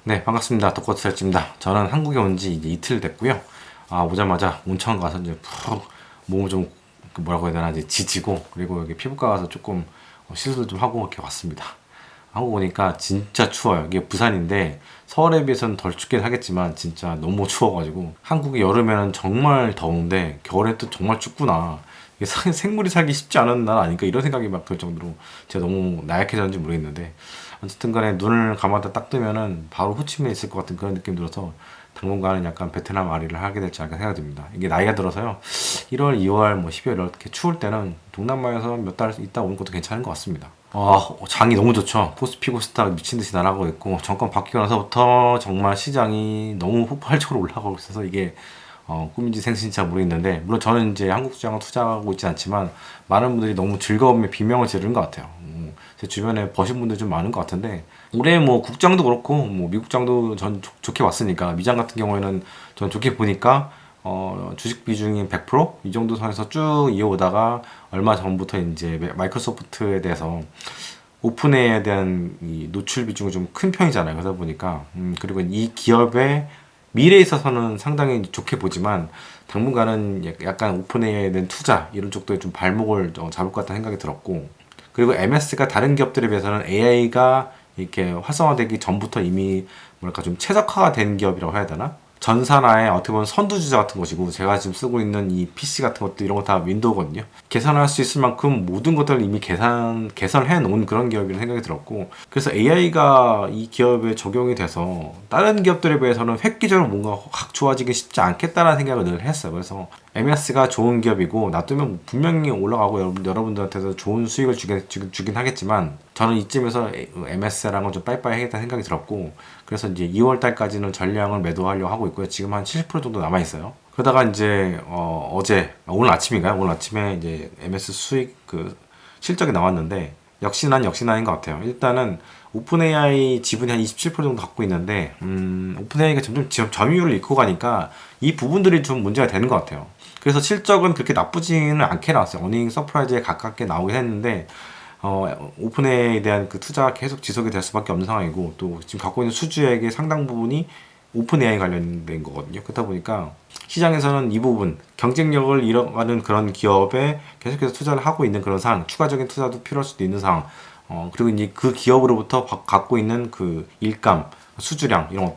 네, 반갑습니다. 독거트살찌입니다. 저는 한국에 온 지 이제 이틀 됐고요. 오자마자 온천 가서 이제 푹 몸을 좀 뭐라고 해야 되나 이제 지지고 그리고 여기 피부과 가서 조금 시술도 좀 하고 이렇게 왔습니다. 한국 오니까 진짜 추워요. 이게 부산인데 서울에 비해서는 덜 춥긴 하겠지만 진짜 너무 추워가지고 한국이 여름에는 정말 더운데 겨울에 또 정말 춥구나. 이게 생물이 살기 쉽지 않은 나라 아닐까 이런 생각이 막 들 정도로 제가 너무 나약해졌는지 모르겠는데 어쨌든 간에 눈을 감았다 딱 뜨면은 바로 호치민에 있을 것 같은 그런 느낌 들어서 당분간은 약간 베트남 아리를 하게 될지 않을까 생각이 듭니다. 이게 나이가 들어서요. 1월, 2월, 뭐 12월 이렇게 추울 때는 동남아에서 몇 달 있다 오는 것도 괜찮은 것 같습니다. 장이 너무 좋죠. 코스피코스닥 미친 듯이 날아가고 있고 정권 바뀌고 나서부터 정말 시장이 너무 폭발적으로 올라가고 있어서 이게 꿈인지 생신인지 잘 모르겠는데 물론 저는 이제 한국 시장을 투자하고 있지 않지만 많은 분들이 너무 즐거움에 비명을 지르는 것 같아요. 제 주변에 버신 분들 좀 많은 것 같은데 올해 뭐 국장도 그렇고 뭐 미국장도 전 좋게 봤으니까 미장 같은 경우에는 전 좋게 보니까 주식 비중이 100%이 정도 선에서 쭉 이어오다가 얼마 전부터 이제 마이크로소프트에 대해서 오픈AI에 대한 이 노출 비중이 좀 큰 편이잖아요. 그러다 보니까 그리고 이 기업의 미래에 있어서는 상당히 좋게 보지만 당분간은 약간 오픈AI에 대한 투자 이런 쪽도에 좀 발목을 잡을 것 같다는 생각이 들었고 그리고 MS가 다른 기업들에 비해서는 AI가 이렇게 활성화되기 전부터 이미 뭐랄까 좀 최적화가 된 기업이라고 해야 되나? 전산화의 어떻게 보면 선두주자 같은 것이고 제가 지금 쓰고 있는 이 PC 같은 것도 이런 거 다 윈도우거든요. 계산할 수 있을 만큼 모든 것들을 이미 개선해 놓은 그런 기업이라는 생각이 들었고 그래서 AI가 이 기업에 적용이 돼서 다른 기업들에 비해서는 획기적으로 뭔가 확 좋아지기 쉽지 않겠다라는 생각을 늘 했어요. 그래서 MS가 좋은 기업이고 놔두면 분명히 올라가고 여러분들한테도 좋은 수익을 주긴 하겠지만 저는 이쯤에서 MS랑은 좀 빠이빠이 하겠다는 생각이 들었고 그래서 이제 2월 달까지는 전량을 매도하려고 하고 있고요. 지금 한 70% 정도 남아 있어요. 그러다가 이제 오늘 아침인가요? 오늘 아침에 이제 MS 수익 그 실적이 나왔는데 역시난 것 같아요. 일단은 오픈AI 지분이 한 27% 정도 갖고 있는데 오픈AI가 점점 점유율을 잃고 가니까 이 부분들이 좀 문제가 되는 것 같아요. 그래서 실적은 그렇게 나쁘지는 않게 나왔어요. 어닝 서프라이즈에 가깝게 나오긴 했는데 오픈AI에 대한 그 투자가 계속 지속이 될 수밖에 없는 상황이고 또 지금 갖고 있는 수주액의 상당 부분이 오픈AI 관련된 거거든요. 그렇다 보니까 시장에서는 이 부분 경쟁력을 잃어가는 그런 기업에 계속해서 투자를 하고 있는 그런 상황, 추가적인 투자도 필요할 수도 있는 상황. 그리고 이제 그 기업으로부터 갖고 있는 그 일감, 수주량 이런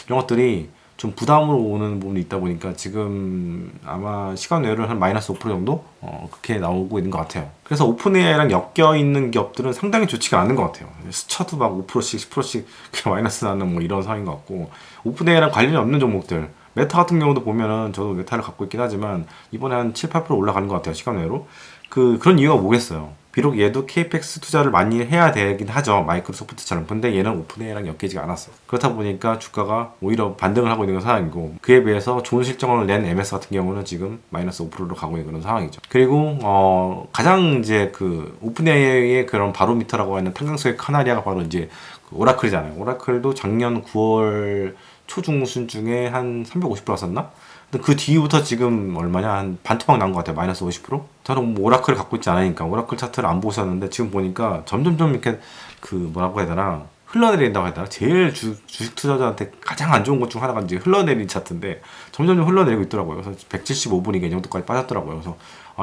것들이 좀 부담으로 오는 부분이 있다 보니까 지금 아마 시간 외로 한 마이너스 5% 정도 그렇게 나오고 있는 것 같아요. 그래서 오픈AI랑 엮여 있는 기업들은 상당히 좋지가 않은 것 같아요. 스쳐도 막 5%씩 10%씩 마이너스 나는 뭐 이런 상황인 것 같고 오픈AI랑 관련이 없는 종목들 메타 같은 경우도 보면은 저도 메타를 갖고 있긴 하지만 이번에 한 7, 8% 올라가는 것 같아요. 시간 외로 그런 이유가 뭐겠어요. 비록 얘도 KPX 투자를 많이 해야 되긴 하죠. 마이크로소프트처럼. 근데 얘는 오픈AI랑 엮이지가 않았어요. 그렇다 보니까 주가가 오히려 반등을 하고 있는 상황이고 그에 비해서 좋은 실적을 낸 MS 같은 경우는 지금 마이너스 5%로 가고 있는 그런 상황이죠. 그리고 가장 이제 그 오픈AI의 그런 바로미터라고 하는 탄광석의 카나리아가 바로 이제 그 오라클이잖아요. 오라클도 작년 9월 초중순 중에 한 350% 왔었나? 근데 그 뒤부터 지금 얼마냐 한 반토막 난 것 같아요. 마이너스 50%? 저는 뭐 오라클을 갖고 있지 않으니까 오라클 차트를 안 보셨는데 지금 보니까 점점점 이렇게 그 뭐라고 해야 되나 흘러내린다고 해야 되나 제일 주식 투자자한테 가장 안 좋은 것 중 하나가 이제 흘러내린 차트인데 점점점 흘러내리고 있더라고요. 그래서 175분이 이 정도까지 빠졌더라고요. 그래서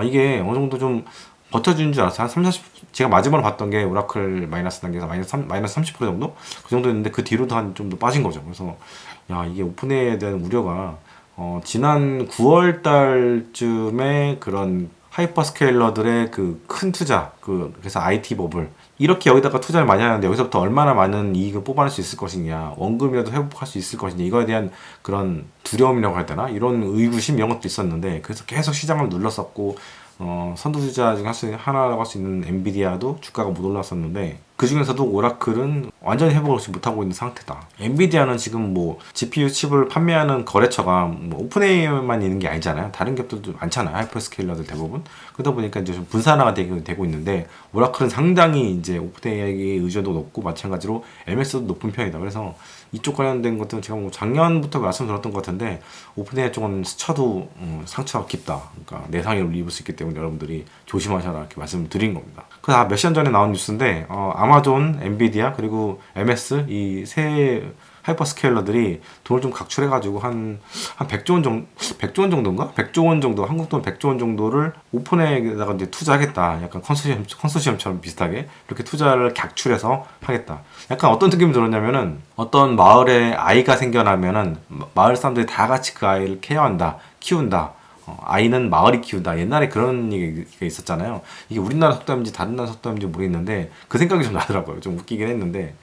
이게 어느 정도 좀 버텨주는 줄 알았어요. 한 3, 40, 제가 마지막으로 봤던 게 오라클 마이너스 단계에서 마이너스 30% 정도? 그 정도였는데 그 뒤로도 한 좀 더 빠진 거죠. 그래서 야 이게 오픈AI에 대한 우려가 지난 9월 달쯤에 그런 하이퍼스케일러들의 그 큰 투자, 그래서 IT 버블 이렇게 여기다가 투자를 많이 하는데 여기서부터 얼마나 많은 이익을 뽑아낼 수 있을 것이냐, 원금이라도 회복할 수 있을 것이냐 이거에 대한 그런 두려움이라고 해야 되나 이런 의구심 이런 것도 있었는데 그래서 계속 시장을 눌렀었고 선두주자 중 하나라고 할 수 있는 엔비디아도 주가가 못 올랐었는데 그 중에서도 오라클은 완전히 회복을 못하고 있는 상태다. 엔비디아는 지금 뭐 GPU 칩을 판매하는 거래처가 뭐 오픈AI만 있는 게 아니잖아요. 다른 기업들도 많잖아요. 하이퍼스케일러들 대부분. 그러다 보니까 이제 좀 분산화가 되고 있는데 오라클은 상당히 이제 오픈AI의 의존도 높고 마찬가지로 MS도 높은 편이다. 그래서 이쪽 관련된 것들은 제가 뭐 작년부터 말씀드렸던 것 같은데 오픈AI 쪽은 스쳐도 상처가 깊다. 그러니까 내상을 입을 수 있기 때문에 여러분들이 조심하셔라 이렇게 말씀을 드린 겁니다. 그 몇 시간 전에 나온 뉴스인데 아마존, 엔비디아 그리고 MS 이 세 하이퍼스케일러들이 돈을 좀 각출해가지고 한 100조 원 정도, 100조 원 정도인가? 100조 원 정도, 한국 돈 100조 원 정도를 오픈에다가 이제 투자하겠다. 약간 컨소시엄처럼 비슷하게 이렇게 투자를 각출해서 하겠다. 약간 어떤 느낌이 들었냐면은 어떤 마을에 아이가 생겨나면은 마을 사람들이 다 같이 그 아이를 케어한다, 키운다. 아이는 마을이 키운다. 옛날에 그런 얘기가 있었잖아요. 이게 우리나라 속담인지 다른 나라 속담인지 모르겠는데 그 생각이 좀 나더라고요. 좀 웃기긴 했는데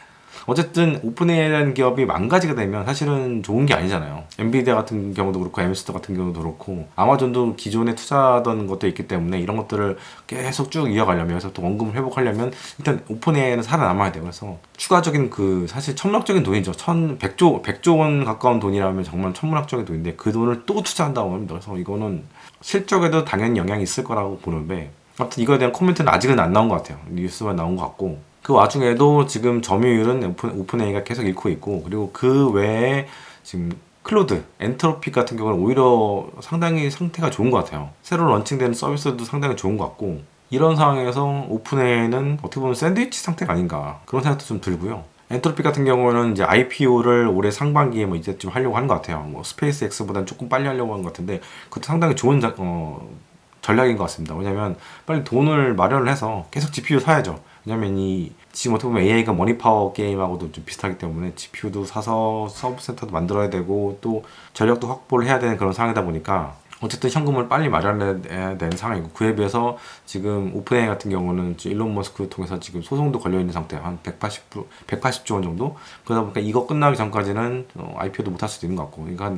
어쨌든 오픈AI라는 기업이 망가지게 되면 사실은 좋은 게 아니잖아요. 엔비디아 같은 경우도 그렇고 엠스터 같은 경우도 그렇고 아마존도 기존에 투자하던 것도 있기 때문에 이런 것들을 계속 쭉 이어가려면 그래서 또 원금을 회복하려면 일단 오픈AI는 살아남아야 돼요. 그래서 추가적인 그 사실 천문학적인 돈이죠. 100조 원 가까운 돈이라면 정말 천문학적인 돈인데 그 돈을 또 투자한다고 합니다. 그래서 이거는 실적에도 당연히 영향이 있을 거라고 보는데 아무튼 이거에 대한 코멘트는 아직은 안 나온 것 같아요. 뉴스만 나온 것 같고 그 와중에도 지금 점유율은 오픈AI가 계속 잃고 있고 그리고 그 외에 지금 클로드, 엔트로피 같은 경우는 오히려 상당히 상태가 좋은 것 같아요. 새로 런칭되는 서비스도 상당히 좋은 것 같고 이런 상황에서 오픈AI는 어떻게 보면 샌드위치 상태가 아닌가 그런 생각도 좀 들고요. 엔트로피 같은 경우는 이제 IPO를 올해 상반기에 뭐 이제쯤 하려고 하는 것 같아요. 뭐 스페이스X보다는 조금 빨리 하려고 하는 것 같은데 그것도 상당히 좋은 전략인 것 같습니다. 왜냐면 빨리 돈을 마련을 해서 계속 GPU 사야죠. 왜냐면 이 지금 어떻게 보면 AI가 머니파워 게임하고도 좀 비슷하기 때문에 GPU도 사서 서브센터도 만들어야 되고 또 전력도 확보를 해야 되는 그런 상황이다 보니까 어쨌든 현금을 빨리 마련해야 되는 상황이고 그에 비해서 지금 오픈AI 같은 경우는 일론 머스크 통해서 지금 소송도 걸려있는 상태예요. 한 180조 원 정도? 그러다 보니까 이거 끝나기 전까지는 IPO도 못할 수도 있는 것 같고 그러니까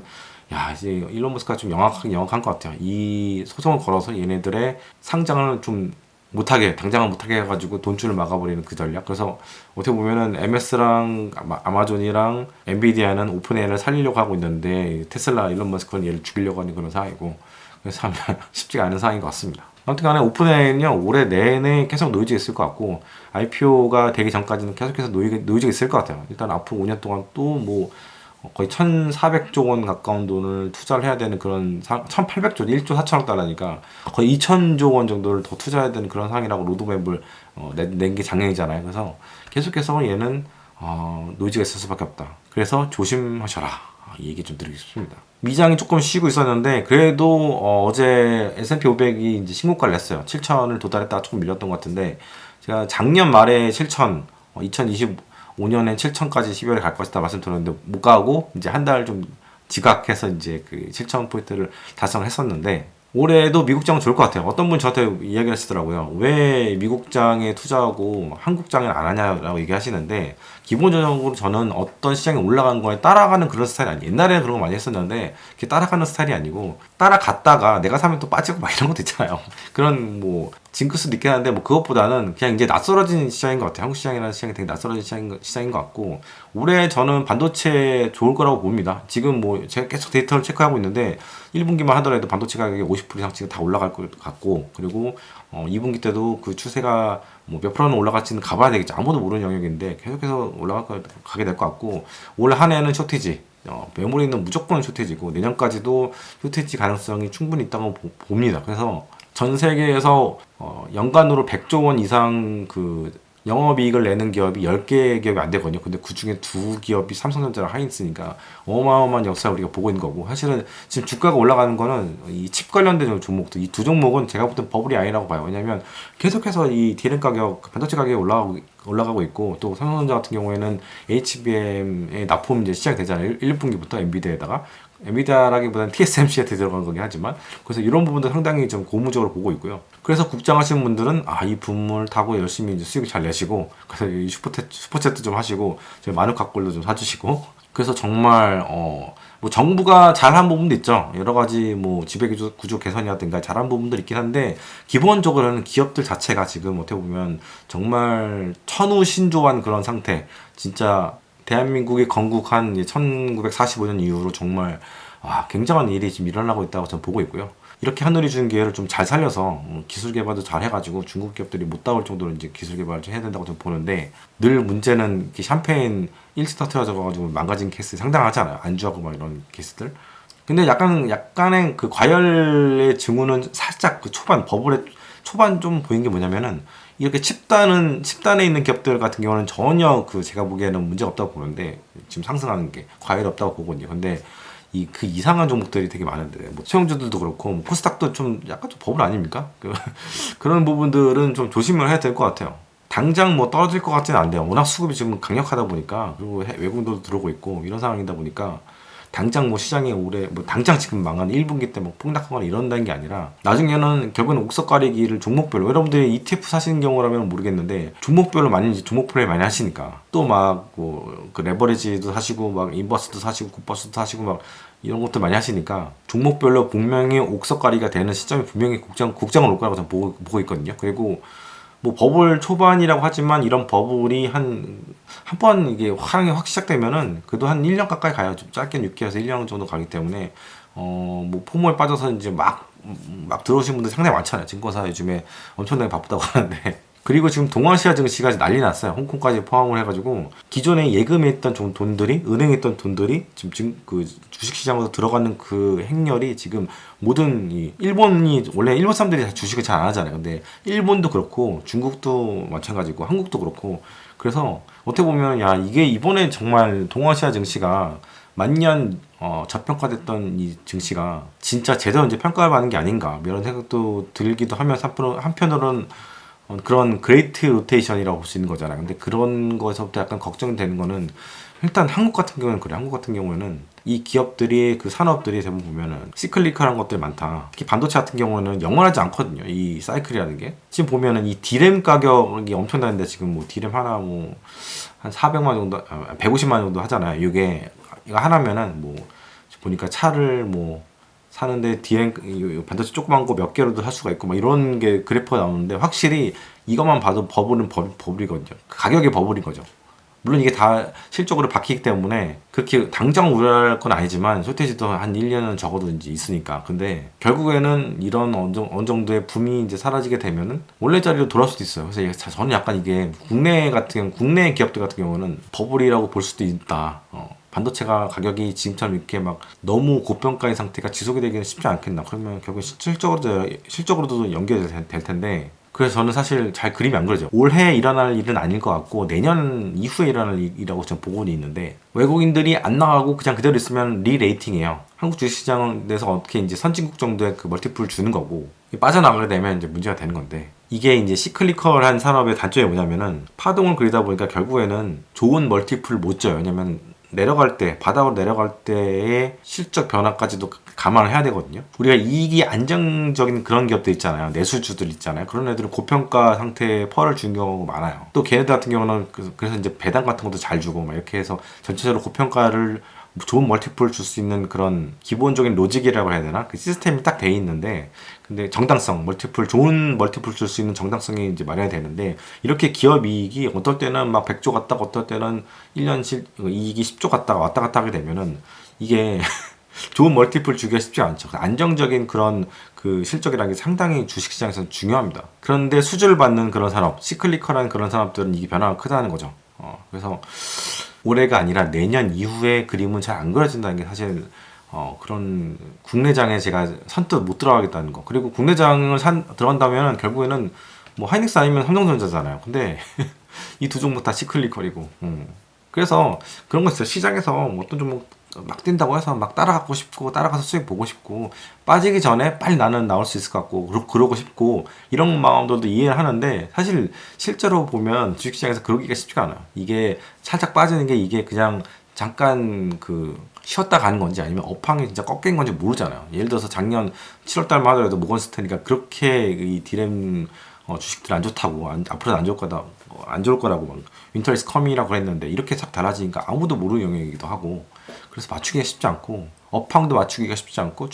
야 이제 일론 머스크가 좀 영악한 것 같아요. 이 소송을 걸어서 얘네들의 상장을 좀 못하게 당장은 못하게 해가지고 돈줄을 막아버리는 그 전략. 그래서 어떻게 보면은 MS랑 아마존이랑 엔비디아는 오픈AI를 살리려고 하고 있는데 테슬라 일론 머스크는 얘를 죽이려고 하는 그런 상황이고 그래서 참 쉽지가 않은 상황인 것 같습니다. 아무튼간에 오픈AI는요 올해 내내 계속 노이즈가 있을 것 같고 IPO가 되기 전까지는 계속해서 노이즈가 있을 것 같아요. 일단 앞으로 5년 동안 또 뭐 거의 1,400조 원 가까운 돈을 투자를 해야 되는 그런 1,800조, 1조 4천억 달러니까 거의 2,000조 원 정도를 더 투자해야 되는 그런 상황이라고 로드맵을 낸 게 작년이잖아요. 그래서 계속해서 얘는 노이즈가 있을 수밖에 없다. 그래서 조심하셔라. 이 얘기 좀 드리고 싶습니다. 미장이 조금 쉬고 있었는데 그래도 어제 S&P 500이 이제 신고가를 냈어요. 7천을 도달했다가 조금 밀렸던 것 같은데 제가 작년 말에 7천, 2025년에 7천까지 12월에 갈 것이다 말씀드렸는데 못 가고 이제 한 달 좀 지각해서 이제 그 7천 포인트를 달성을 했었는데 올해도 미국장은 좋을 것 같아요. 어떤 분 저한테 이야기를 하시더라고요. 왜 미국장에 투자하고 한국장을 안 하냐라고 얘기하시는데 기본적으로 저는 어떤 시장이 올라간 거에 따라가는 그런 스타일이 아니에요. 옛날에는 그런 거 많이 했었는데 그게 따라가는 스타일이 아니고 따라갔다가 내가 사면 또 빠지고 막 이런 것도 있잖아요. 그런 뭐 징크스도 있긴 한데 뭐 그것보다는 그냥 이제 낯설어진 시장인 것 같아요. 한국 시장이라는 시장이 되게 낯설어진 시장인 것 같고 올해 저는 반도체 좋을 거라고 봅니다. 지금 뭐 제가 계속 데이터를 체크하고 있는데 1분기만 하더라도 반도체 가격이 50% 이상 지금 다 올라갈 것 같고 그리고 2분기 때도 그 추세가 뭐 몇 프로는 올라갈지는 가봐야 되겠죠. 아무도 모르는 영역인데 계속해서 가게 될 것 같고 올 한 해는 쇼티지 메모리는 무조건 쇼티지고 내년까지도 쇼티지 가능성이 충분히 있다고 봅니다. 그래서 전 세계에서 연간으로 100조 원 이상 그 영업이익을 내는 기업이 10개 기업이 안 되거든요. 근데 그 중에 두 기업이 삼성전자랑 하이닉스니까 어마어마한 역사를 우리가 보고 있는 거고 사실은 지금 주가가 올라가는 거는 이 칩 관련된 종목도 이 두 종목은 제가 볼 땐 버블이 아니라고 봐요. 왜냐면 계속해서 이 디램 가격, 반도체 가격이 올라가고 있고 또 삼성전자 같은 경우에는 HBM의 납품 이제 시작이 되잖아요. 1분기부터 엔비디아에다가 엔비디아라기보다는 TSMC한테 들어간 거긴 하지만 그래서 이런 부분도 상당히 좀 고무적으로 보고 있고요. 그래서 국장하시는 분들은 이 붐을 타고 열심히 이제 수익 잘 내시고 그래서 이 슈퍼챗도 좀 하시고 마누카골도 좀 사주시고 그래서 정말 뭐 정부가 잘한 부분도 있죠. 여러 가지 뭐 지배구조 개선이라든가 잘한 부분도 있긴 한데 기본적으로는 기업들 자체가 지금 어떻게 보면 정말 천우신조한 그런 상태. 진짜 대한민국이 건국한 1945년 이후로 정말 굉장한 일이 지금 일어나고 있다고 저는 보고 있고요. 이렇게 하늘이 준 기회를 좀 잘 살려서 기술 개발도 잘 해가지고 중국 기업들이 못 따올 정도로 이제 기술 개발을 좀 해야 된다고 좀 보는데 늘 문제는 샴페인 일찍 터트려져가지고 망가진 케이스 상당하잖아요. 안주하고 막 이런 케이스들. 근데 약간의 그 과열의 징후는 살짝 그 초반 버블의 초반 좀 보인 게 뭐냐면은 이렇게 칩단에 있는 기업들 같은 경우는 전혀 그 제가 보기에는 문제가 없다고 보는데, 지금 상승하는 게 과일 없다고 보거든요. 근데 그 이상한 종목들이 되게 많은데, 뭐 소형주들도 그렇고 뭐 코스닥도 좀 약간 좀 버블 아닙니까? 그런 부분들은 좀 조심을 해야 될 것 같아요. 당장 뭐 떨어질 것 같지는 않대요. 워낙 수급이 지금 강력하다 보니까, 그리고 외국인도 들어오고 있고 이런 상황이다 보니까 당장 뭐 시장이 올해 뭐 당장 지금 망한 1분기 때 뭐 폭락하거나 이런다는 게 아니라, 나중에는 결국은 옥석 가리기를 종목별로, 여러분들이 ETF 사시는 경우라면 모르겠는데 종목별로 많이 이제 종목 플레이 많이 하시니까 또 막 뭐 그 레버리지도 사시고 막 인버스도 사시고 굿버스도 사시고 막 이런 것들 많이 하시니까 종목별로 분명히 옥석 가리기가 되는 시점이 분명히 국장을 올 거라고 저는 보고 있거든요. 그리고 뭐 버블 초반이라고 하지만 이런 버블이 한 번 이게 화랑이 확 시작되면은 그래도 한 1년 가까이 가요. 좀 짧게는 6개월에서 1년 정도 가기 때문에 뭐 포모에 빠져서 이제 막 들어오신 분들 상당히 많잖아요. 증권사 요즘에 엄청나게 바쁘다고 하는데. 그리고 지금 동아시아 증시가 난리 났어요. 홍콩까지 포함을 해가지고 기존에 예금했던 돈들이, 은행에 있던 돈들이 지금 그 주식시장으로 들어가는 그 행렬이 지금 모든 일본이, 원래 일본 사람들이 주식을 잘 안 하잖아요. 근데 일본도 그렇고 중국도 마찬가지고 한국도 그렇고, 그래서 어떻게 보면 야, 이게 이번에 정말 동아시아 증시가 만년 저평가됐던 이 증시가 진짜 제대로 이제 평가를 받는 게 아닌가, 이런 생각도 들기도 하면서 한편으로는 그런 그레이트 로테이션이라고 볼 수 있는 거잖아요. 근데 그런 거에서부터 약간 걱정되는 거는, 일단 한국 같은 경우는 그래. 한국 같은 경우에는 이 기업들이, 그 산업들이 대부분 보면은 시클리컬한 것들이 많다. 특히 반도체 같은 경우는 영원하지 않거든요. 이 사이클이라는 게. 지금 보면은 이 디램 가격이 엄청나는데, 지금 뭐 디램 하나 뭐 한 400만 정도, 150만 정도 하잖아요. 이거 하나면은 뭐 보니까 차를 뭐 사는데 디램 반도체 조그만 거 몇 개로도 살 수가 있고 막 이런 게 그래프가 나오는데, 확실히 이것만 봐도 버블은 버블이거든요. 가격이 버블인 거죠. 물론 이게 다 실적으로 바뀌기 때문에 그렇게 당장 우려할 건 아니지만, 쇼테이지도 한 1년은 적어도 이제 있으니까. 근데 결국에는 이런 어느 정도의 붐이 이제 사라지게 되면은 원래 자리로 돌아올 수도 있어요. 그래서 저는 약간 이게 국내 기업들 같은 경우는 버블이라고 볼 수도 있다. 반도체가 가격이 지금처럼 이렇게 막 너무 고평가인 상태가 지속이 되기는 쉽지 않겠나. 그러면 결국 실적으로도 연결이 될 텐데, 그래서 저는 사실 잘 그림이 안 그려져. 올해 일어날 일은 아닐 것 같고 내년 이후에 일어날 일이라고 저는 보고는 있는데, 외국인들이 안 나가고 그냥 그대로 있으면 리레이팅이에요. 한국 주식시장에서 어떻게 이제 선진국 정도의 그 멀티플을 주는 거고, 빠져나가게 되면 이제 문제가 되는 건데, 이게 이제 시클리컬한 산업의 단점이 뭐냐면은 파동을 그리다 보니까 결국에는 좋은 멀티플을 못 줘요. 왜냐면 내려갈 때, 바닥으로 내려갈 때의 실적 변화까지도 감안을 해야 되거든요. 우리가 이익이 안정적인 그런 기업들 있잖아요. 내수주들 있잖아요. 그런 애들은 고평가 상태의 펄을 주는 경우가 많아요. 또 걔네들 같은 경우는 그래서 이제 배당 같은 것도 잘 주고 막 이렇게 해서 전체적으로 고평가를, 좋은 멀티플을 줄 수 있는 그런 기본적인 로직이라고 해야 되나? 그 시스템이 딱 돼 있는데, 근데 정당성, 좋은 멀티플 줄 수 있는 정당성이 이제 마련이 되는데, 이렇게 기업 이익이 어떨 때는 막 100조 갔다가 어떨 때는 1년 이익이 10조 갔다가 왔다 갔다 하게 되면은 이게 좋은 멀티플 주기가 쉽지 않죠. 안정적인 그런 그 실적이라는 게 상당히 주식시장에서는 중요합니다. 그런데 수주를 받는 그런 산업, 시클리컬한 그런 산업들은 이게 변화가 크다는 거죠. 그래서 올해가 아니라 내년 이후에 그림은 잘 안 그려진다는 게 사실 그런 국내장에 제가 선뜻 못 들어가겠다는 거. 그리고 국내장을 들어간다면 결국에는 뭐 하이닉스 아니면 삼성전자잖아요. 근데 이 두 종목 다 시클리컬이고. 그래서 그런 거 있어요. 시장에서 뭐 어떤 종목 막 뛴다고 해서 막 따라가고 싶고, 따라가서 수익 보고 싶고, 빠지기 전에 빨리 나는 나올 수 있을 것 같고, 그러고 싶고, 이런 마음들도 이해를 하는데, 사실 실제로 보면 주식시장에서 그러기가 쉽지가 않아요. 이게 살짝 빠지는 게 이게 그냥 잠깐 쉬었다 가는 건지 아니면 업황이 진짜 꺾인 건지 모르잖아요. 예를 들어서 작년 7월 달만 하더라도 모건스탠리가 그렇게 이 디램 주식들 안 좋다고, 앞으로는 안 좋을 거라고 막 윈터 이즈 커밍이라고 그랬는데, 이렇게 싹 달라지니까 아무도 모르는 영역이기도 하고, 그래서 맞추기가 쉽지 않고, 업황도 맞추기가 쉽지 않고,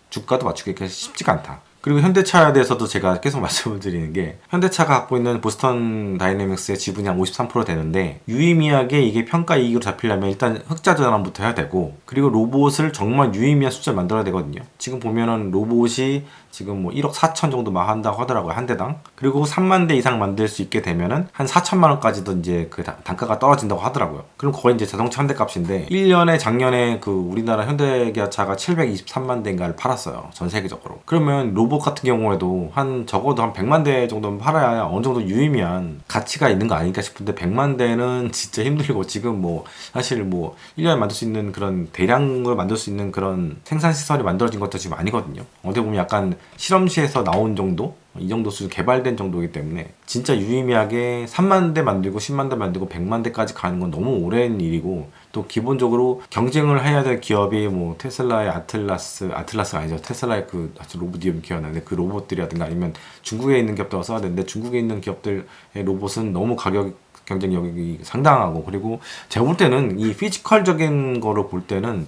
주가도 맞추기가 쉽지가 않다. 그리고 현대차에 대해서도 제가 계속 말씀을 드리는 게, 현대차가 갖고 있는 보스턴 다이내믹스의 지분이 한 53% 되는데, 유의미하게 이게 평가 이익으로 잡히려면 일단 흑자 전환부터 해야 되고, 그리고 로봇을 정말 유의미한 숫자를 만들어야 되거든요. 지금 보면은 로봇이 지금 뭐 1억 4천 정도 막 한다고 하더라고요, 한 대당. 그리고 3만 대 이상 만들 수 있게 되면은 한 4천만 원까지도 이제 그 단가가 떨어진다고 하더라고요. 그럼 거의 이제 자동차 한 대 값인데, 1년에 작년에 그 우리나라 현대기아차가 723만 대인가를 팔았어요, 전 세계적으로. 그러면 로봇 로봇 같은 경우에도 한 적어도 한 100만 대 정도는 팔아야 어느 정도 유의미한 가치가 있는 거 아닐까 싶은데 100만 대는 진짜 힘들고 지금 뭐 사실 뭐 1년에 만들 수 있는 그런 대량을 만들 수 있는 그런 생산 시설이 만들어진 것도 지금 아니거든요. 어떻게 보면 약간 실험실에서 나온 정도? 이 정도 수준 개발된 정도이기 때문에 진짜 유의미하게 3만 대 만들고 10만 대 만들고 100만 대까지 가는 건 너무 오랜 일이고 또 기본적으로 경쟁을 해야 될 기업이 뭐 테슬라의 아틀라스가 아니죠. 테슬라의 그 로봇 이름 기억나는데 그 로봇들이라든가 아니면 중국에 있는 기업들과 써야 되는데 중국에 있는 기업들의 로봇은 너무 가격 경쟁력이 상당하고 그리고 제가 볼 때는 이 피지컬적인 거를 볼 때는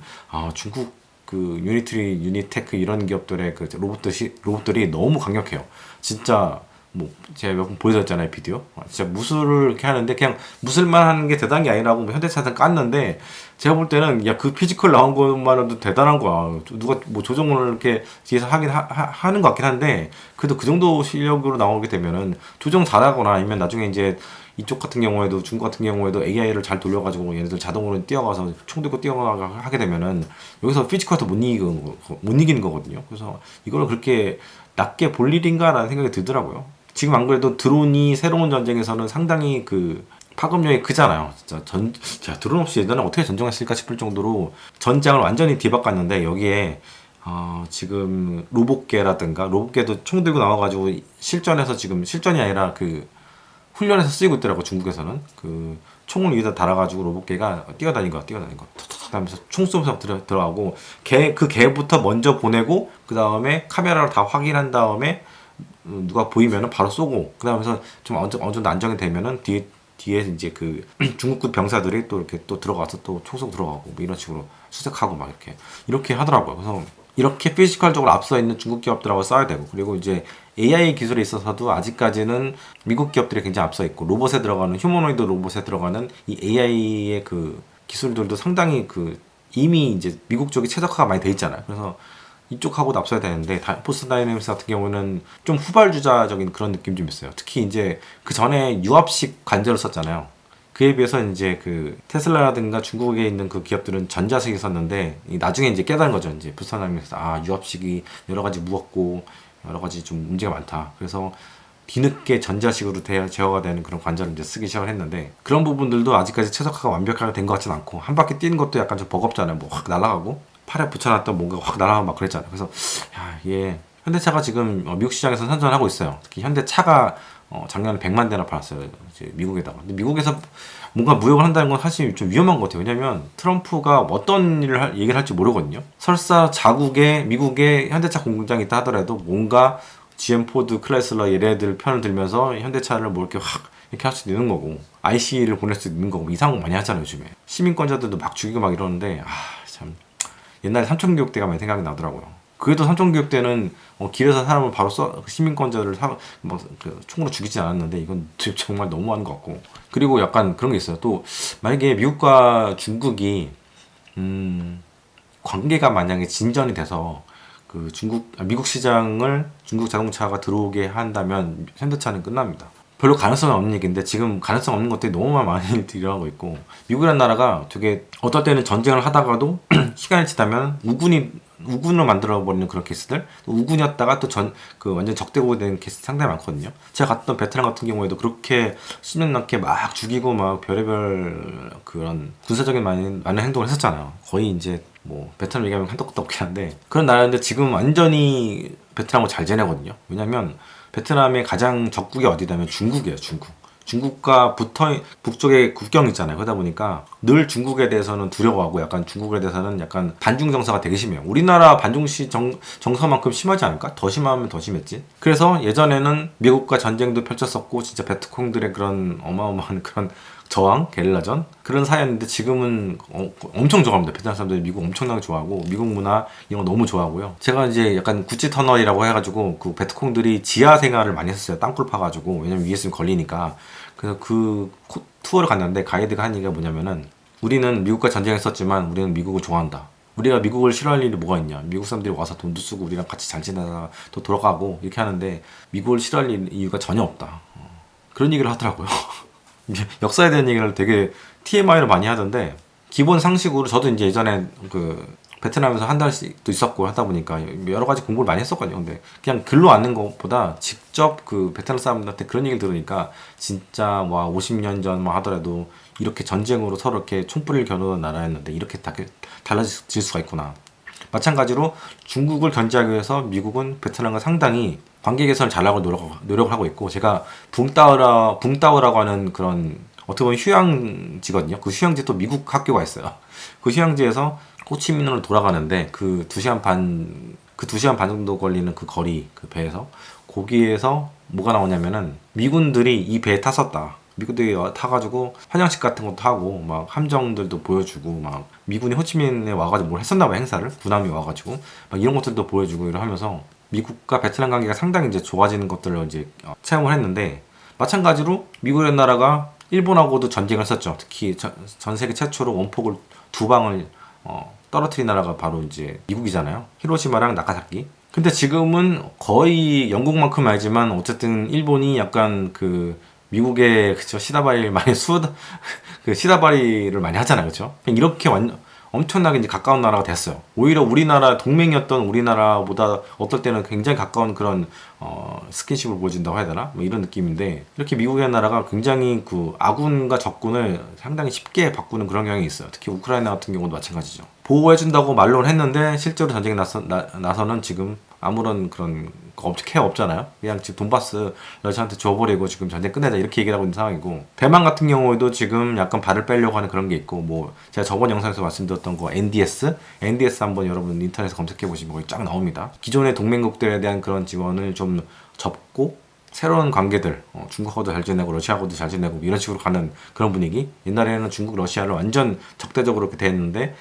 중국 그 유니트리, 유니테크 이런 기업들의 그 로봇들이 너무 강력해요. 진짜 뭐 제가 몇 번 보여드렸잖아요 비디오. 진짜 무술을 이렇게 하는데 그냥 무술만 하는 게 대단한 게 아니라고 뭐 현대차에서 깠는데 제가 볼 때는 야 그 피지컬 나온 것만으로도 대단한 거야. 누가 뭐 조정을 이렇게 뒤에서 하긴 하는 것 같긴 한데 그래도 그 정도 실력으로 나오게 되면은 조정 잘하거나 아니면 나중에 이제 이쪽 같은 경우에도 중국 같은 경우에도 AI를 잘 돌려가지고 얘네들 자동으로 뛰어가서 총 들고 뛰어가 하게 되면은 여기서 피지컬도 못 이기는 거거든요. 그래서 이걸 그렇게 낮게 볼 일인가라는 생각이 들더라고요. 지금 안 그래도 드론이 새로운 전쟁에서는 상당히 그 파급력이 크잖아요. 진짜 드론 없이 예전에 어떻게 전쟁했을까 싶을 정도로 전장을 완전히 뒤바꿨는데 여기에 지금 로봇계도 총 들고 나와가지고 실전에서 지금 실전이 아니라 그 훈련에서 쓰이고 있더라고 중국에서는 그 총을 위에다 달아가지고 로봇개가 뛰어다닌 거 하면서 총 쏘면서 들어가고 그 개부터 먼저 보내고 그 다음에 카메라로 다 확인한 다음에 누가 보이면은 바로 쏘고 그 다음에서 좀 어느 정도 안정이 되면은 뒤에 이제 그 중국군 병사들이 또 이렇게 또 들어가서 또 총 쏘고 들어가고 뭐 이런 식으로 수색하고 막 이렇게 하더라고요. 그래서 이렇게 피지컬적으로 앞서 있는 중국 기업들하고 싸워야 되고 그리고 이제 AI 기술에 있어서도 아직까지는 미국 기업들이 굉장히 앞서 있고 로봇에 들어가는 휴머노이드 로봇에 들어가는 이 AI의 그 기술들도 상당히 그 이미 이제 미국 쪽이 최적화가 많이 돼 있잖아요. 그래서 이쪽하고도 앞서야 되는데 포스트 다이내믹스 같은 경우는 좀 후발주자적인 그런 느낌 좀 있어요. 특히 이제 그 전에 유압식 관절을 썼잖아요. 그에 비해서 이제 그 테슬라라든가 중국에 있는 그 기업들은 전자식이 썼는데 나중에 이제 깨달은 거죠. 이제 부산하면서 유압식이 여러 가지 무겁고 여러 가지 좀 문제가 많다. 그래서 뒤늦게 전자식으로 제어가 되는 그런 관절을 이제 쓰기 시작을 했는데 그런 부분들도 아직까지 최적화가 완벽하게 된 것 같진 않고 한 바퀴 뛰는 것도 약간 좀 버겁잖아요. 뭐 확 날아가고 팔에 붙여놨던 뭔가 확 날아가고 막 그랬잖아요. 그래서 이게 현대차가 지금 미국 시장에서 선전하고 있어요. 특히 현대차가 작년에 100만 대나 팔았어요. 이제 미국에다가. 근데 미국에서 뭔가 무역을 한다는 건 사실 좀 위험한 것 같아요. 왜냐면 트럼프가 어떤 얘기를 할지 모르거든요. 설사 미국에 현대차 공장이 있다 하더라도 뭔가 GM, 포드, 크라이슬러 얘네들 편을 들면서 현대차를 뭐 이렇게 확 이렇게 할 수도 있는 거고 IC를 보낼 수도 있는 거고 이상한 거 많이 하잖아요 요즘에. 시민권자들도 막 죽이고 막 이러는데 참 옛날에 삼천교육대가 많이 생각이 나더라고요. 그래도 삼천교육대는 길에서 사람을 바로 시민권자를 총으로 죽이진 않았는데 이건 정말 너무한 것 같고 그리고 약간 그런 게 있어요. 또 만약에 미국과 중국이 관계가 만약에 진전이 돼서 그 미국 시장을 중국 자동차가 들어오게 한다면 현대차는 끝납니다. 별로 가능성이 없는 얘기인데 지금 가능성 없는 것들이 너무 많이 일어나고 있고 미국이라는 나라가 되게 어떨 때는 전쟁을 하다가도 시간이 지나면 우군을 만들어버리는 그런 케이스들 우군이었다가 또 완전 적대국이 되는 케이스 상당히 많거든요. 제가 갔던 베트남 같은 경우에도 그렇게 수년 넘게 막 죽이고 막 별의별 그런 군사적인 많은 행동을 했었잖아요. 거의 이제 뭐 베트남 얘기하면 한도 끝도 없긴 한데 그런 나라인데 지금 완전히 베트남하고 잘 지내거든요. 왜냐면 베트남의 가장 적국이 어디냐면 중국이에요. 중국과 북쪽에 국경 있잖아요. 그러다 보니까 늘 중국에 대해서는 두려워하고 약간 중국에 대해서는 약간 반중 정서가 되게 심해요. 우리나라 반중시 정서만큼 심하지 않을까? 더 심하면 더 심했지. 그래서 예전에는 미국과 전쟁도 펼쳤었고 진짜 베트콩들의 그런 어마어마한 그런 저항, 게릴라전 그런 사이였는데 지금은 엄청 좋아합니다. 베트남 사람들이 미국 엄청나게 좋아하고 미국 문화 이런 거 너무 좋아하고요. 제가 이제 약간 구찌 터널이라고 해가지고 그 베트콩들이 지하 생활을 많이 했어요. 땅굴 파가지고 왜냐면 위에 있으면 걸리니까. 그래서 그 투어를 갔는데 가이드가 한 얘기가 뭐냐면은 우리는 미국과 전쟁했었지만 우리는 미국을 좋아한다. 우리가 미국을 싫어할 일이 뭐가 있냐. 미국 사람들이 와서 돈도 쓰고 우리랑 같이 잘 지내다가 또 돌아가고 이렇게 하는데 미국을 싫어할 이유가 전혀 없다. 그런 얘기를 하더라고요. 역사에 대한 얘기를 되게 TMI를 많이 하던데 기본 상식으로 저도 이제 예전에 그 베트남에서 한 달씩도 있었고 하다 보니까 여러 가지 공부를 많이 했었거든요. 근데 그냥 글로 아는 것보다 직접 그 베트남 사람들한테 그런 얘기를 들으니까 진짜 뭐 50년 전 하더라도 이렇게 전쟁으로 서로 이렇게 총불을 겨누는 나라였는데 이렇게 달라질 수가 있구나. 마찬가지로 중국을 견제하기 위해서 미국은 베트남과 상당히 관계 개선을 잘하고 노력을 하고 있고, 제가 붕따오라고 하는 그런 어떻게 보면 휴양지거든요. 그 휴양지 또 미국 학교가 있어요. 그 휴양지에서 호치민으로 돌아가는데 그 2시간 반 정도 걸리는 그 거리, 그 배에서 거기에서 뭐가 나오냐면은 미군들이 이 배에 탔었다. 미군들이 타가지고 환영식 같은 것도 하고 막 함정들도 보여주고 막 미군이 호치민에 와가지고 뭘 했었나 봐요. 행사를 군함이 와가지고 막 이런 것들도 보여주고 이러면서 미국과 베트남 관계가 상당히 이제 좋아지는 것들을 이제 체험을 했는데, 마찬가지로 미국이라는 나라가 일본하고도 전쟁을 했었죠. 특히 전 세계 최초로 원폭을 2방을 떨어뜨린 나라가 바로 이제 미국이잖아요. 히로시마랑 나가사키. 근데 지금은 거의 영국만큼 알지만 어쨌든 일본이 약간 그 미국의 그쵸 시다바리를 많이 그 시다바리를 많이 하잖아요, 그렇죠? 이렇게 엄청나게 이제 가까운 나라가 됐어요. 오히려 우리나라 동맹이었던 우리나라보다 어떨 때는 굉장히 가까운 그런 스킨십을 보여준다고 해야 되나? 뭐 이런 느낌인데, 이렇게 미국의 나라가 굉장히 그 아군과 적군을 상당히 쉽게 바꾸는 그런 경향이 있어요. 특히 우크라이나 같은 경우도 마찬가지죠. 보호해준다고 말로는 했는데 실제로 전쟁에 나서는 지금 아무런 그런 케어 없잖아요. 그냥 지금 돈바스 러시아한테 줘버리고 지금 전쟁 끝내자 이렇게 얘기를 하고 있는 상황이고, 대만 같은 경우에도 지금 약간 발을 빼려고 하는 그런 게 있고, 뭐 제가 저번 영상에서 말씀드렸던 거 NDS 한번 여러분 인터넷에 검색해 보시면 거기 쫙 나옵니다. 기존의 동맹국들에 대한 그런 지원을 좀 접고 새로운 관계들, 중국하고도 잘 지내고 러시아하고도 잘 지내고 이런 식으로 가는 그런 분위기. 옛날에는 중국 러시아를 완전 적대적으로 이렇게 대했는데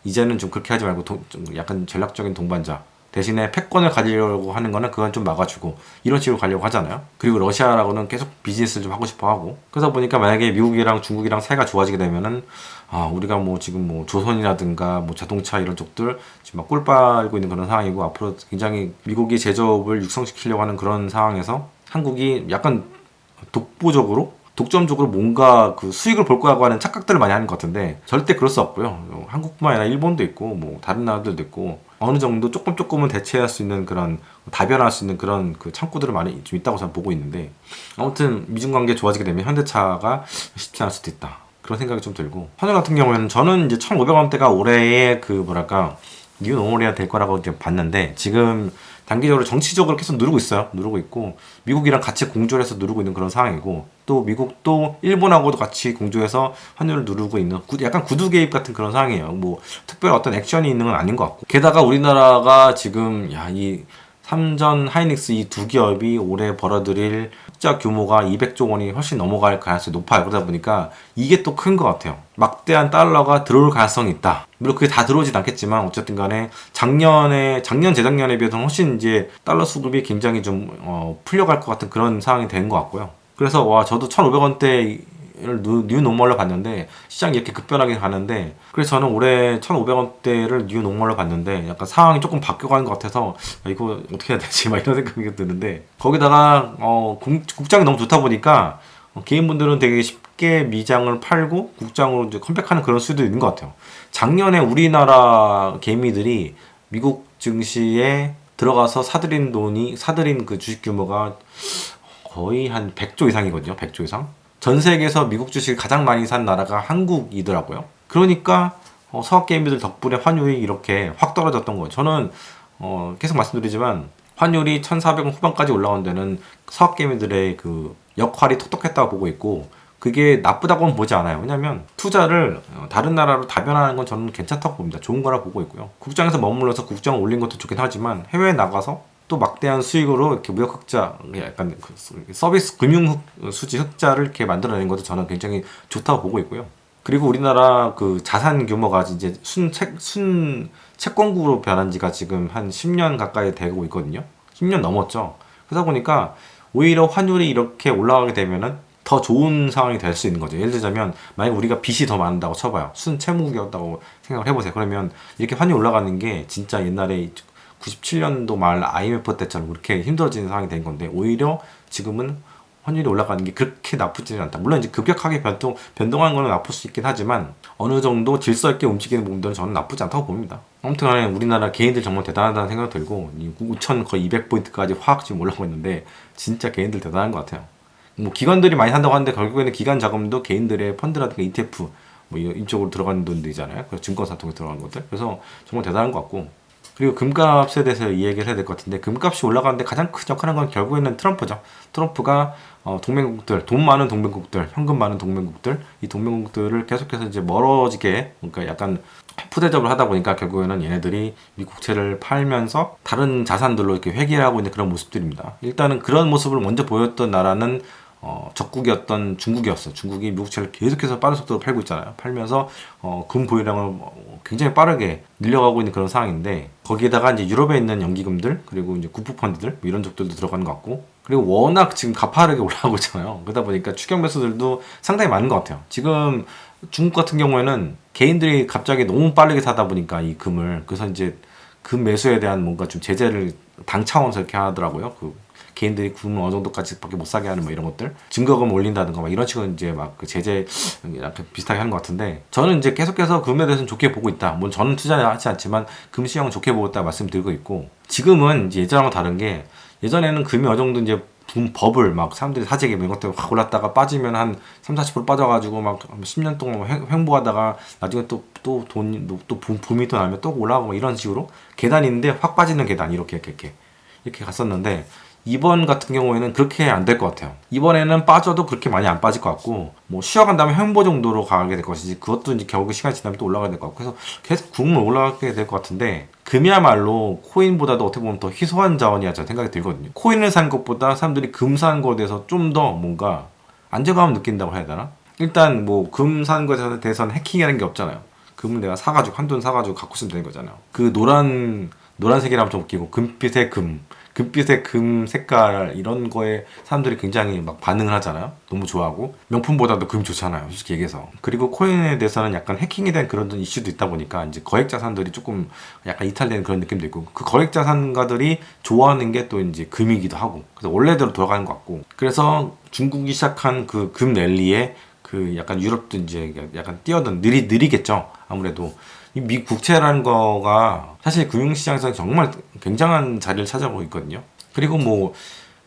이제는 좀 그렇게 하지 말고 좀 약간 전략적인 동반자 대신에 패권을 가지려고 하는 거는 그건 좀 막아주고 이런 식으로 가려고 하잖아요. 그리고 러시아라고는 계속 비즈니스를 좀 하고 싶어 하고, 그러다 보니까 만약에 미국이랑 중국이랑 사이가 좋아지게 되면은 우리가 뭐 지금 뭐 조선이라든가 뭐 자동차 이런 쪽들 지금 막 꿀 빨고 있는 그런 상황이고, 앞으로 굉장히 미국이 제조업을 육성시키려고 하는 그런 상황에서 한국이 약간 독점적으로 뭔가 그 수익을 볼 거라고 하는 착각들을 많이 하는 것 같은데, 절대 그럴 수 없고요. 한국뿐만 아니라 일본도 있고 뭐 다른 나라들도 있고 어느 정도 조금은 대체할 수 있는 그런 다변할 수 있는 그런 그 창구들을 많이 좀 있다고 저는 보고 있는데, 아무튼 미중 관계 좋아지게 되면 현대차가 쉽지 않을 수도 있다, 그런 생각이 좀 들고, 환율 같은 경우에는 저는 이제 1,500원대가 올해의 그 뭐랄까 뉴 노멀이야 될 거라고 이제 봤는데, 지금 단기적으로 정치적으로 계속 누르고 있고 미국이랑 같이 공조를 해서 누르고 있는 그런 상황이고, 또 미국도 일본하고도 같이 공조해서 환율을 누르고 있는 약간 구두 개입 같은 그런 상황이에요. 뭐 특별한 어떤 액션이 있는 건 아닌 것 같고, 게다가 우리나라가 지금 이 삼전 하이닉스 이 두 기업이 올해 벌어들일 흑자 규모가 200조 원이 훨씬 넘어갈 가능성이 높아요. 그러다 보니까 이게 또 큰 것 같아요. 막대한 달러가 들어올 가능성이 있다. 물론 그게 다 들어오진 않겠지만 어쨌든 간에 재작년에 비해서는 훨씬 이제 달러 수급이 굉장히 좀 풀려갈 것 같은 그런 상황이 된 것 같고요. 그래서 저도 1,500원대 뉴 노멀로 봤는데 시장이 이렇게 급변하게 가는데, 그래서 저는 올해 1,500원대를 뉴 노멀로 봤는데 약간 상황이 조금 바뀌어가는 것 같아서 이거 어떻게 해야 되지 막 이런 생각이 드는데, 거기다가 국장이 너무 좋다 보니까 개인분들은 되게 쉽게 미장을 팔고 국장으로 이제 컴백하는 그런 수도 있는 것 같아요. 작년에 우리나라 개미들이 미국 증시에 들어가서 사들인 그 주식 규모가 거의 한 100조 이상이거든요. 100조 이상. 전 세계에서 미국 주식을 가장 많이 산 나라가 한국이더라고요. 그러니까 서학 게임들 덕분에 환율이 이렇게 확 떨어졌던 거예요. 저는 계속 말씀드리지만 환율이 1,400원 후반까지 올라온 데는 서학 게임들의 그 역할이 톡톡했다고 보고 있고, 그게 나쁘다고는 보지 않아요. 왜냐면 투자를 다른 나라로 다변하는 건 저는 괜찮다고 봅니다. 좋은 거라 보고 있고요. 국장에서 머물러서 국장을 올린 것도 좋긴 하지만 해외에 나가서 또 막대한 수익으로 이렇게 무역 흑자, 약간 서비스 금융 수지 흑자를 이렇게 만들어내는 것도 저는 굉장히 좋다고 보고 있고요. 그리고 우리나라 그 자산 규모가 이제 채권국으로 변한 지가 지금 한 10년 가까이 되고 있거든요. 10년 넘었죠. 그러다 보니까 오히려 환율이 이렇게 올라가게 되면은 더 좋은 상황이 될 수 있는 거죠. 예를 들자면 만약 우리가 빚이 더 많다고 쳐봐요. 순채무국이었다고 생각을 해보세요. 그러면 이렇게 환율이 올라가는 게 진짜 옛날에 97년도 말 IMF 때처럼 그렇게 힘들어지는 상황이 된 건데, 오히려 지금은 환율이 올라가는 게 그렇게 나쁘지는 않다. 물론 이제 급격하게 변동하는 거는 나쁠 수 있긴 하지만 어느 정도 질서 있게 움직이는 부분들은 저는 나쁘지 않다고 봅니다. 아무튼 간에 우리나라 개인들 정말 대단하다는 생각 들고 5천 거의 200포인트까지 확 지금 올라가고 있는데 진짜 개인들 대단한 것 같아요. 뭐 기관들이 많이 산다고 하는데 결국에는 기관 자금도 개인들의 펀드라든가 ETF 뭐 이쪽으로 들어가는 돈들이잖아요. 그래서 증권사 통해 들어가는 것들. 그래서 정말 대단한 것 같고. 그리고 금값에 대해서 이 얘기를 해야 될 것 같은데 금값이 올라가는데 가장 큰 역할을 하는 건 결국에는 트럼프죠. 트럼프가 동맹국들, 돈 많은 동맹국들, 현금 많은 동맹국들, 이 동맹국들을 계속해서 이제 멀어지게, 그러니까 약간 푸대접을 하다 보니까 결국에는 얘네들이 미국채를 팔면서 다른 자산들로 이렇게 회귀하고 있는 그런 모습들입니다. 일단은 그런 모습을 먼저 보였던 나라는 적국이었던 중국이었어요. 중국이 미국채를 계속해서 빠른 속도로 팔고 있잖아요. 팔면서 금 보유량을 굉장히 빠르게 늘려가고 있는 그런 상황인데 거기에다가 이제 유럽에 있는 연기금들 그리고 이제 구프 펀드들 뭐 이런 쪽들도 들어가는 것 같고 그리고 워낙 지금 가파르게 올라가고 있잖아요. 그러다 보니까 추격 매수들도 상당히 많은 것 같아요. 지금 중국 같은 경우에는 개인들이 갑자기 너무 빠르게 사다 보니까 이 금을 그래서 이제 금 매수에 대한 뭔가 좀 제재를 당 차원에서 이렇게 하더라고요. 개인들이 금을 어느 정도까지밖에 못 사게 하는 뭐 이런 것들 증거금 올린다든가 막 이런 식으로 이제 막 그 제재 약간 비슷하게 하는 것 같은데 저는 이제 계속해서 금에 대해서는 좋게 보고 있다. 물론 저는 투자하지 않지만 금 시장은 좋게 보고 있다 말씀드리고 있고 지금은 이제 예전하고 다른 게 예전에는 금이 어느 정도 이제 버블 막 사람들이 사재기 이런 것 때문에 확 올랐다가 빠지면 한 30-40% 빠져가지고 막 10년 동안 횡보하다가 나중에 또 붐이 또 나면 또 올라가고 막 이런 식으로 계단인데 확 빠지는 계단 이렇게 갔었는데 이번 같은 경우에는 그렇게 안 될 것 같아요. 이번에는 빠져도 그렇게 많이 안 빠질 것 같고 뭐 쉬어간 다음에 횡보 정도로 가게 될 것이지 그것도 이제 결국 시간이 지나면 또 올라가야 될 것 같고 그래서 계속 구름을 올라가게 될 것 같은데 금이야말로 코인보다도 어떻게 보면 더 희소한 자원이야 저는 생각이 들거든요. 코인을 산 것보다 사람들이 금 산 거에 대해서 좀 더 뭔가 안정감을 느낀다고 해야 되나? 일단 뭐 금 산 거에 대해서는 해킹이라는 게 없잖아요. 금을 내가 사가지고 한돈 사가지고 갖고 있으면 되는 거잖아요. 그 노란색이라면 좀 웃기고 금빛의 금 색깔 이런 거에 사람들이 굉장히 막 반응을 하잖아요. 너무 좋아하고 명품보다도 금 좋잖아요. 솔직히 얘기해서. 그리고 코인에 대해서는 약간 해킹이 된 그런 이슈도 있다 보니까 이제 거액 자산들이 조금 약간 이탈되는 그런 느낌도 있고 그 거액 자산가들이 좋아하는 게 또 이제 금이기도 하고 그래서 원래대로 돌아가는 것 같고 그래서 중국이 시작한 그 금 랠리에 그 약간 유럽도 이제 약간 뛰어든 느리겠죠. 아무래도 이 미 국채라는 거가 사실 금융시장에서 정말 굉장한 자리를 차지하고 있거든요. 그리고 뭐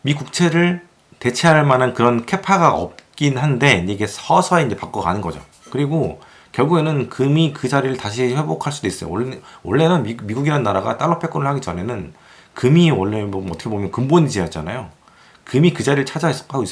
미 국채를 대체할 만한 그런 캐파가 없긴 한데 이게 서서히 이제 바꿔가는 거죠. 그리고 결국에는 금이 그 자리를 다시 회복할 수도 있어요. 원래는 미국이라는 나라가 달러 패권을 하기 전에는 금이 원래 뭐 어떻게 보면 근본이지였잖아요. 금이 그 자리를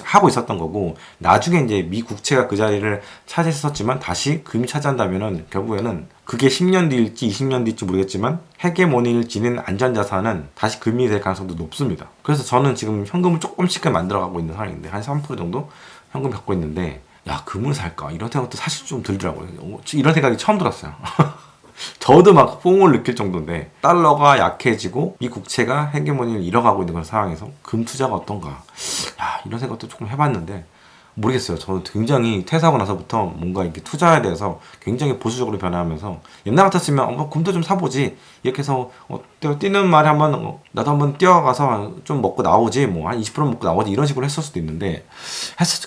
하고 있었던 거고 나중에 이제 미 국채가 그 자리를 차지했었지만 다시 금이 차지한다면은 결국에는 그게 10년 뒤일지 20년 뒤일지 모르겠지만 헤게모니를 지닌 안전자산은 다시 금이 될 가능성도 높습니다. 그래서 저는 지금 현금을 조금씩 만들어가고 있는 상황인데 한 3% 정도 현금 갖고 있는데 야 금을 살까 이런 생각도 사실 좀 들더라고요. 이런 생각이 처음 들었어요. 저도 막 뽕을 느낄 정도인데 달러가 약해지고 이 국채가 헤게모니를 잃어가고 있는 그런 상황에서 금 투자가 어떤가 야, 이런 생각도 조금 해봤는데 모르겠어요. 저는 굉장히 퇴사하고 나서부터 뭔가 이렇게 투자에 대해서 굉장히 보수적으로 변화하면서 옛날 같았으면 금도 좀 사보지 이렇게 해서 뛰는 말에 한번 나도 한번 뛰어가서 좀 먹고 나오지 뭐 한 20% 먹고 나오지 이런 식으로 했을 수도 있는데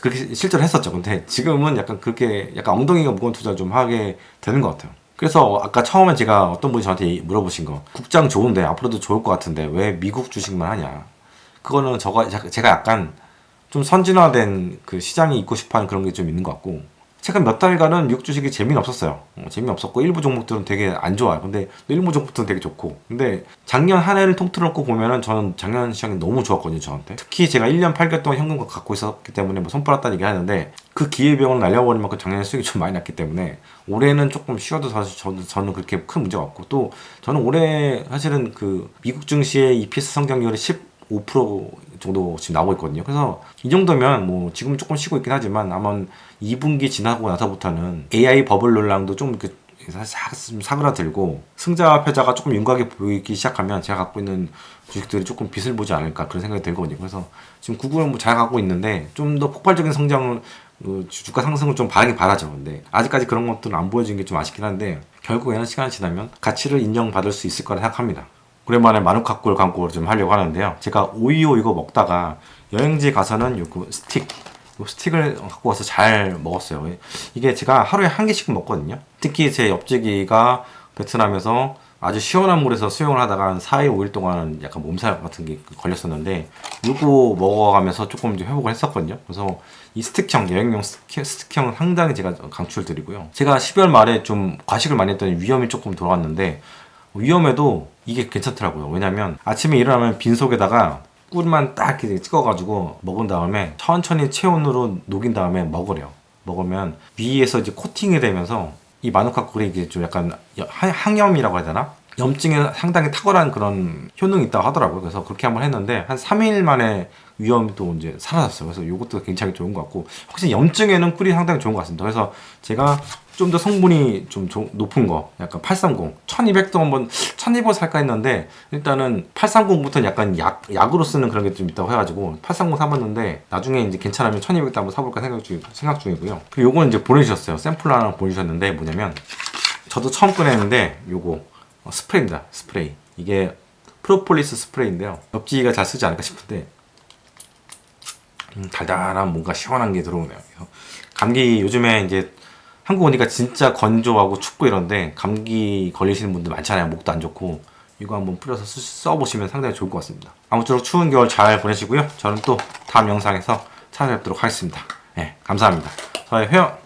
그렇게 실제로 했었죠. 근데 지금은 약간 그렇게 약간 엉덩이가 무거운 투자 좀 하게 되는 것 같아요. 그래서 아까 처음에 제가 어떤 분이 저한테 물어보신 거 국장 좋은데 앞으로도 좋을 것 같은데 왜 미국 주식만 하냐 그거는 제가 약간 좀 선진화된 그 시장이 있고 싶어하는 그런 게 좀 있는 것 같고 최근 몇 달간은 미국 주식이 재미는 없었어요. 재미없었고 일부 종목들은 되게 안 좋아요. 근데 일부 종목들은 되게 좋고 근데 작년 한 해를 통틀어 놓고 보면은 저는 작년 시장이 너무 좋았거든요. 저한테 특히 제가 1년 8개월 동안 현금을 갖고 있었기 때문에 뭐 손빨았다는 얘기 하는데 그 기회비용을 날려버린 만큼 작년에 수익이 좀 많이 났기 때문에 올해는 조금 쉬어도 사실 저는 그렇게 큰 문제가 없고 또 저는 올해 사실은 그 미국 증시의 EPS 성장률이 15% 정도 지금 나오고 있거든요. 그래서 이 정도면 뭐 지금 조금 쉬고 있긴 하지만 아마 2분기 지나고 나서부터는 AI 버블 논란도 좀 사그라들고 승자와 패자가 조금 윤곽이 보이기 시작하면 제가 갖고 있는 주식들이 조금 빛을 보지 않을까 그런 생각이 들거든요. 그래서 지금 구글은 뭐 잘 갖고 있는데 좀 더 폭발적인 성장을 주가 상승을 좀 바라긴 바라죠. 근데 아직까지 그런 것들은 안 보여준 게 좀 아쉽긴 한데 결국에는 시간이 지나면 가치를 인정받을 수 있을 거라 생각합니다. 오랜만에 마누카꿀 광고를 좀 하려고 하는데요. 제가 오이오 이거 먹다가 여행지 가서는 요거 스틱을 갖고 와서 잘 먹었어요. 이게 제가 하루에 한 개씩 먹거든요. 특히 제 옆집이가 베트남에서 아주 시원한 물에서 수영을 하다가 한 4일, 5일 동안 약간 몸살 같은 게 걸렸었는데 요거 먹어가면서 조금 이제 회복을 했었거든요. 그래서 이 스틱형, 여행용 스틱형 상당히 제가 강추드리고요. 제가 12월 말에 좀 과식을 많이 했더니 위염이 조금 돌아왔는데 위염에도 이게 괜찮더라고요. 왜냐면 아침에 일어나면 빈속에다가 꿀만 딱 이렇게 찍어가지고 먹은 다음에 천천히 체온으로 녹인 다음에 먹으래요. 먹으면 위에서 이제 코팅이 되면서 이 마누카 꿀이 이게 좀 약간 항염이라고 해야 되나? 염증에 상당히 탁월한 그런 효능이 있다고 하더라고요. 그래서 그렇게 한번 했는데 한 3일 만에 위염이 또 이제 사라졌어요. 그래서 이것도 굉장히 좋은 것 같고 확실히 염증에는 꿀이 상당히 좋은 것 같습니다. 그래서 제가 좀 더 성분이 좀 높은 거 약간 830, 1200도 한번 1200 살까 했는데 일단은 830부터는 약간 약으로 쓰는 그런 게 좀 있다고 해가지고 830 사봤는데 나중에 이제 괜찮으면 1200도 한번 사볼까 생각 중이고요. 그리고 요거는 이제 보내주셨어요. 샘플 하나 보내주셨는데 뭐냐면 저도 처음 꺼냈는데 요거 스프레이입니다. 스프레이. 이게 프로폴리스 스프레이인데요. 엽지가 잘 쓰지 않을까 싶은데 달달한 뭔가 시원한 게 들어오네요. 감기 요즘에 이제 한국 오니까 진짜 건조하고 춥고 이런데 감기 걸리시는 분들 많잖아요. 목도 안 좋고 이거 한번 뿌려서 써보시면 상당히 좋을 것 같습니다. 아무쪼록 추운 겨울 잘 보내시고요. 저는 또 다음 영상에서 찾아뵙도록 하겠습니다. 네, 감사합니다. 저의 회원